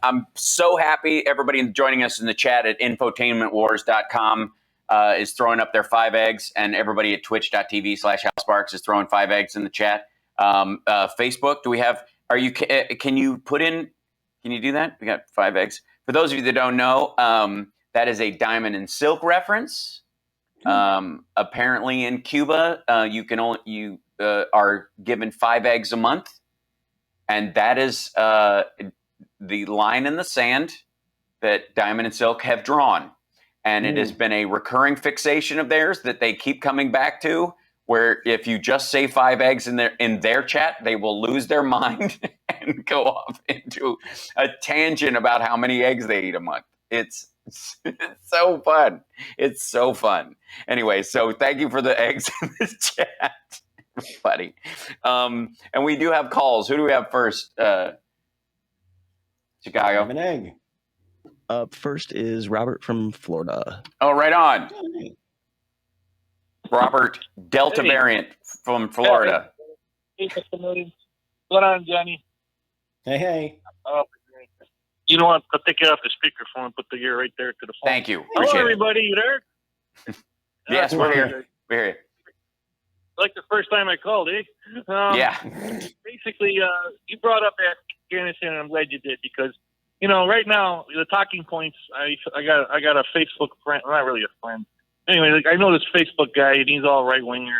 I'm so happy everybody joining us in the chat at infotainmentwars.com is throwing up their 5 eggs, and everybody at twitch.tv/HouseSparks is throwing 5 eggs in the chat. Facebook, do we have? Can you do that? We got 5 eggs. For those of you that don't know, that is a diamond and silk reference. Apparently in Cuba, you are given 5 eggs a month, and that is the line in the sand that Diamond and Silk have drawn. And it has been a recurring fixation of theirs that they keep coming back to, where if you just say 5 eggs in their chat, they will lose their mind and go off into a tangent about how many eggs they eat a month. It's so fun. It's so fun. Anyway, so thank you for the eggs in this chat, buddy. And we do have calls. Who do we have first? Chicago. An egg. Up first is Robert from Florida. Oh, right on. Robert, Delta variant from Florida. Hey, what's going on, Johnny? Hey. You know what? I'll take it off the speakerphone and put the ear right there to the phone. Thank you. Appreciate Hello, everybody. You there? Yes, we're here. We're here. Like the first time I called, eh? Yeah. Basically, you brought up Afghanistan, and I'm glad you did, because right now the talking points. I got a Facebook friend, not really a friend. Anyway, I know this Facebook guy, and he's all right winger.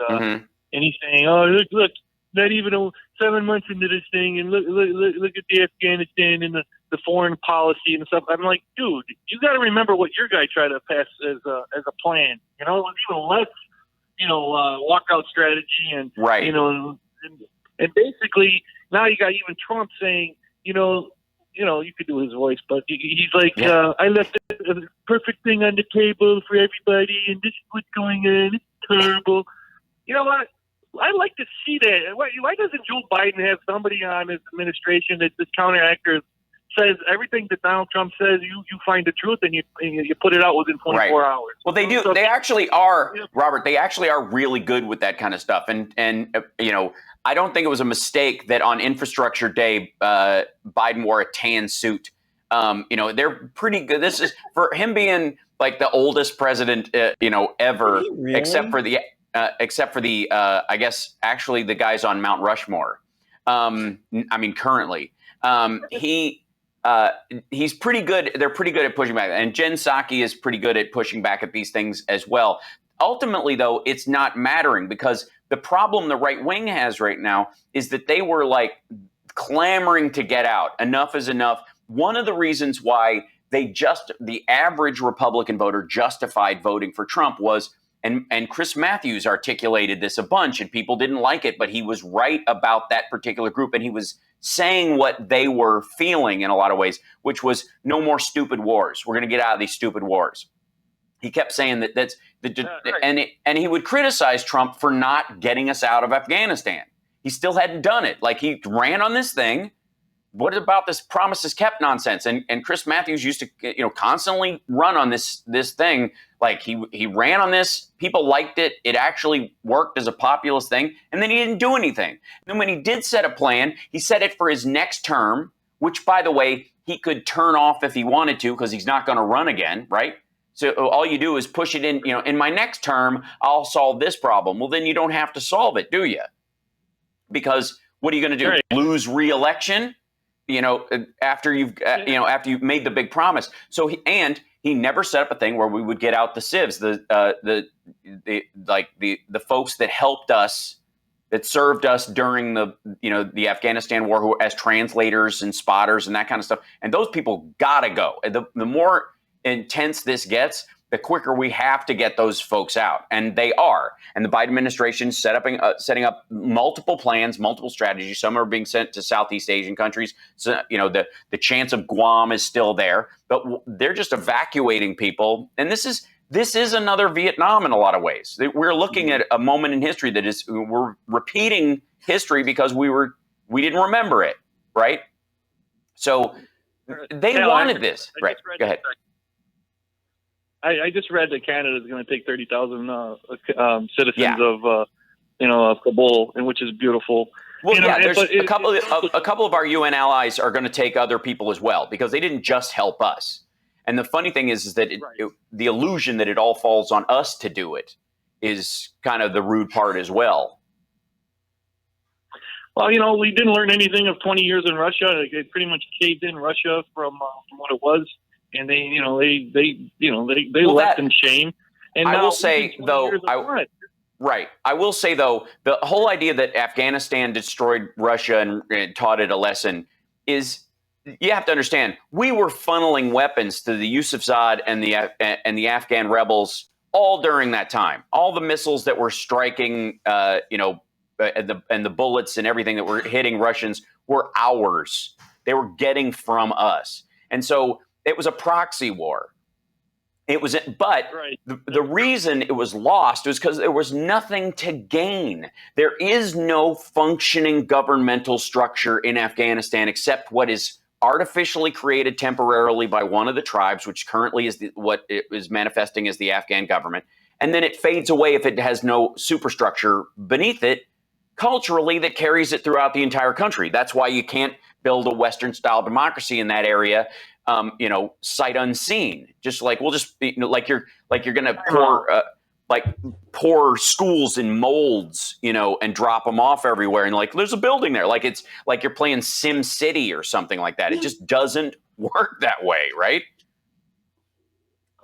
And he's saying, "Oh, look, not even 7 months into this thing, and look at the Afghanistan and the foreign policy and stuff." I'm like, dude, you got to remember what your guy tried to pass as a plan. It was even less, walkout strategy and right. And basically now you got even Trump saying, you could do his voice, but he's like, I left a perfect thing on the table for everybody, and this is what's going on. It's terrible. You know what? I like to see that. Why doesn't Joe Biden have somebody on his administration that this counteractor says everything that Donald Trump says, you find the truth and you put it out within 24 hours? Well, they do. So, they actually are, Robert. They actually are really good with that kind of stuff. And I don't think it was a mistake that on Infrastructure Day, Biden wore a tan suit. They're pretty good. This is for him being like the oldest president, ever, Really? except for the I guess actually the guys on Mount Rushmore. Currently, he's pretty good. They're pretty good at pushing back, and Jen Psaki is pretty good at pushing back at these things as well. Ultimately, though, it's not mattering, because the problem the right wing has right now is that they were like clamoring to get out. Enough is enough. One of the reasons why the average Republican voter justified voting for Trump was, and Chris Matthews articulated this a bunch, and people didn't like it, but he was right about that particular group, and he was saying what they were feeling in a lot of ways, which was no more stupid wars. We're going to get out of these stupid wars. He kept saying that's right. And he would criticize Trump for not getting us out of Afghanistan. He still hadn't done it. Like, he ran on this thing. What about this promises kept nonsense? And Chris Matthews used to constantly run on this thing. Like, he ran on this. People liked it. It actually worked as a populist thing. And then he didn't do anything. Then when he did set a plan, he set it for his next term, which, by the way, he could turn off if he wanted to, because he's not going to run again, right? So all you do is push it in, in my next term, I'll solve this problem. Well, then you don't have to solve it, do you? Because what are you going to do? Right. Lose re-election? After you've made the big promise. So he never set up a thing where we would get out the civs, the folks that helped us, that served us during the Afghanistan war, as translators and spotters and that kind of stuff. And those people gotta go. The more intense this gets, the quicker we have to get those folks out, and they are. And the Biden administration setting up multiple plans, multiple strategies. Some are being sent to Southeast Asian countries. So the chance of Guam is still there, but they're just evacuating people. And this is another Vietnam in a lot of ways. We're looking at a moment in history we're repeating history because we didn't remember it, right? So they wanted this, right? Go ahead. I just read that Canada is going to take 30,000 citizens of Kabul, and which is beautiful. Well, You know, yeah, there's but a couple of our UN allies are going to take other people as well, because they didn't just help us. And the funny thing is that the illusion that it all falls on us to do it is kind of the rude part as well. Well, you know, we didn't learn anything of 20 years in Russia. They pretty much caved in Russia from what it was, and they left in shame. And I now will say, though, right. I will say, though, the whole idea that Afghanistan destroyed Russia and taught it a lesson is, you have to understand, we were funneling weapons to the Yusufzad and the Afghan rebels all during that time. All the missiles that were striking, and the bullets and everything that were hitting Russians were ours. They were getting from us. And so it was a proxy war. The reason it was lost was because there was nothing to gain. There is no functioning governmental structure in Afghanistan except what is artificially created temporarily by one of the tribes, which currently is what it is manifesting as the Afghan government. And then it fades away if it has no superstructure beneath it culturally that carries it throughout the entire country. That's why you can't build a Western-style democracy in that area. Sight unseen. Just like like you're going to pour schools in molds, and drop them off everywhere, and like there's a building there, like it's like you're playing Sim City or something like that. It just doesn't work that way, right?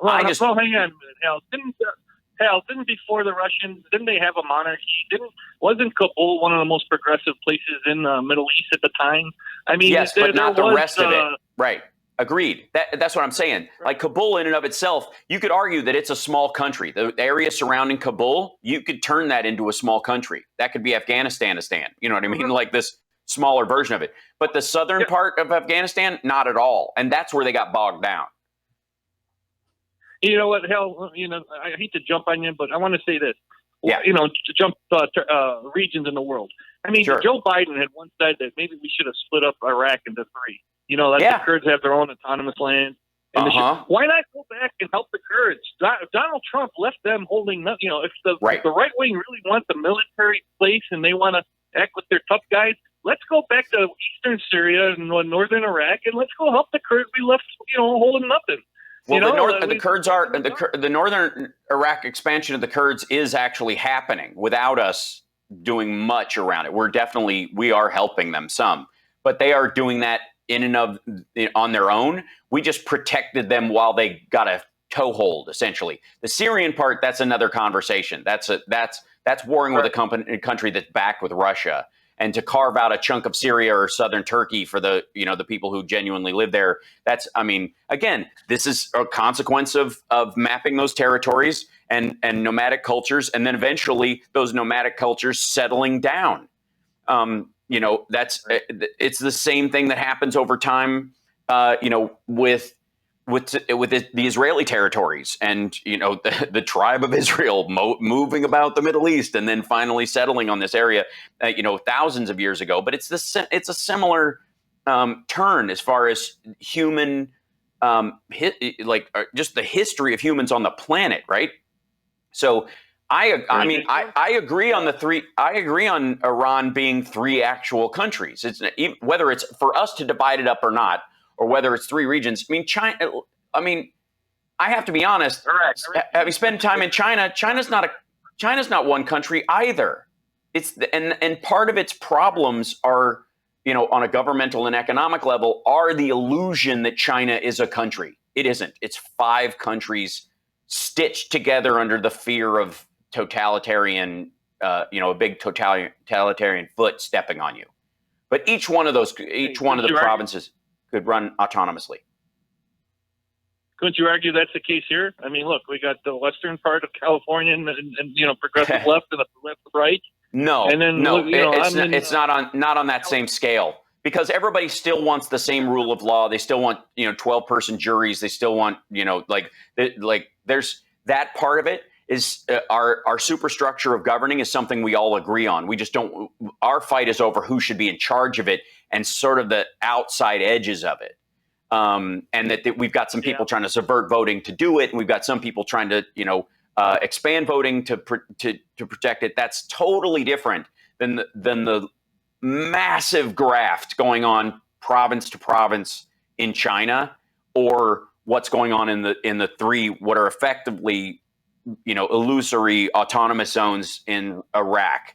Well, hang on a minute, didn't before the Russians, didn't they have a monarchy? Wasn't Kabul one of the most progressive places in the Middle East at the time? I mean, yes, but not the rest of it, right? Agreed. That's what I'm saying. Right. Like Kabul in and of itself, you could argue that it's a small country. The area surrounding Kabul, you could turn that into a small country. That could be Afghanistan. You know what I mean? Like this smaller version of it. But the southern part of Afghanistan, not at all. And that's where they got bogged down. You know what, I hate to jump on you, but I want to say this. Yeah. To jump regions in the world. I mean, sure. Joe Biden had once said that maybe we should have split up Iraq into three. The Kurds have their own autonomous land. And why not go back and help the Kurds? Donald Trump left them holding nothing. If the right wing really wants a military place and they want to act with their tough guys, let's go back to eastern Syria and northern Iraq and let's go help the Kurds be left, holding nothing. Well, the Kurds are the northern Iraq expansion of the Kurds is actually happening without us doing much around it. We are helping them some, but they are doing that in and of on their own. We just protected them while they got a toehold, essentially. The Syrian part, that's another conversation. That's warring with a country that's backed with Russia. And to carve out a chunk of Syria or southern Turkey for the people who genuinely live there, again, this is a consequence of mapping those territories and nomadic cultures, and then eventually those nomadic cultures settling down. It's the same thing that happens over time, with the Israeli territories and, the tribe of Israel moving about the Middle East and then finally settling on this area, thousands of years ago. But it's a similar turn as far as human, just the history of humans on the planet, right? So I agree on the three. I agree on Iran being three actual countries. It's whether it's for us to divide it up or not, or whether it's three regions. China. I have to be honest. Having spent time in China, China's not one country either. And part of its problems are, on a governmental and economic level, are the illusion that China is a country. It isn't. It's 5 countries stitched together under the fear of totalitarian, a big totalitarian foot stepping on you. But each one of the provinces could run autonomously. Couldn't you argue that's the case here? I mean, look, we got the western part of California and progressive left and the left right. No, and then, it's not on that same scale, because everybody still wants the same rule of law. They still want 12-person juries. They still want there's that part of it. Is our superstructure of governing is something we all agree on. We just don't. Our fight is over who should be in charge of it and sort of the outside edges of it. And that we've got some people trying to subvert voting to do it, and we've got some people trying to expand voting to protect it. That's totally different than the massive graft going on province to province in China, or what's going on in the three what are effectively, illusory autonomous zones in Iraq,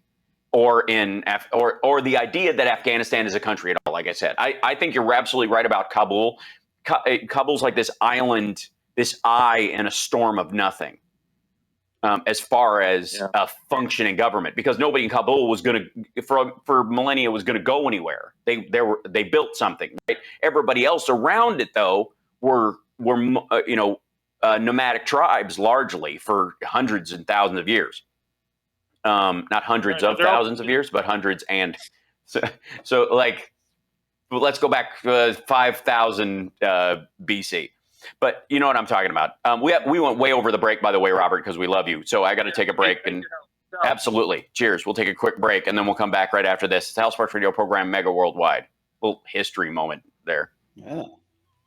or or the idea that Afghanistan is a country at all. Like I said, I think you're absolutely right about Kabul. Kabul's like this island, this eye in a storm of nothing. As far as a functioning government, because nobody in Kabul was going to, for millennia, was going to go anywhere. They built something. Right? Everybody else around it, though, were nomadic tribes largely for hundreds and thousands of years. Not hundreds of thousands of years, but hundreds and so like, let's go back 5,000 BC. But you know what I'm talking about. We went way over the break, by the way, Robert, because we love you. So I got to take a break. And absolutely. Cheers. We'll take a quick break, and then we'll come back right after this. It's the House Sparks Radio program, Mega Worldwide. Little history moment there. Yeah.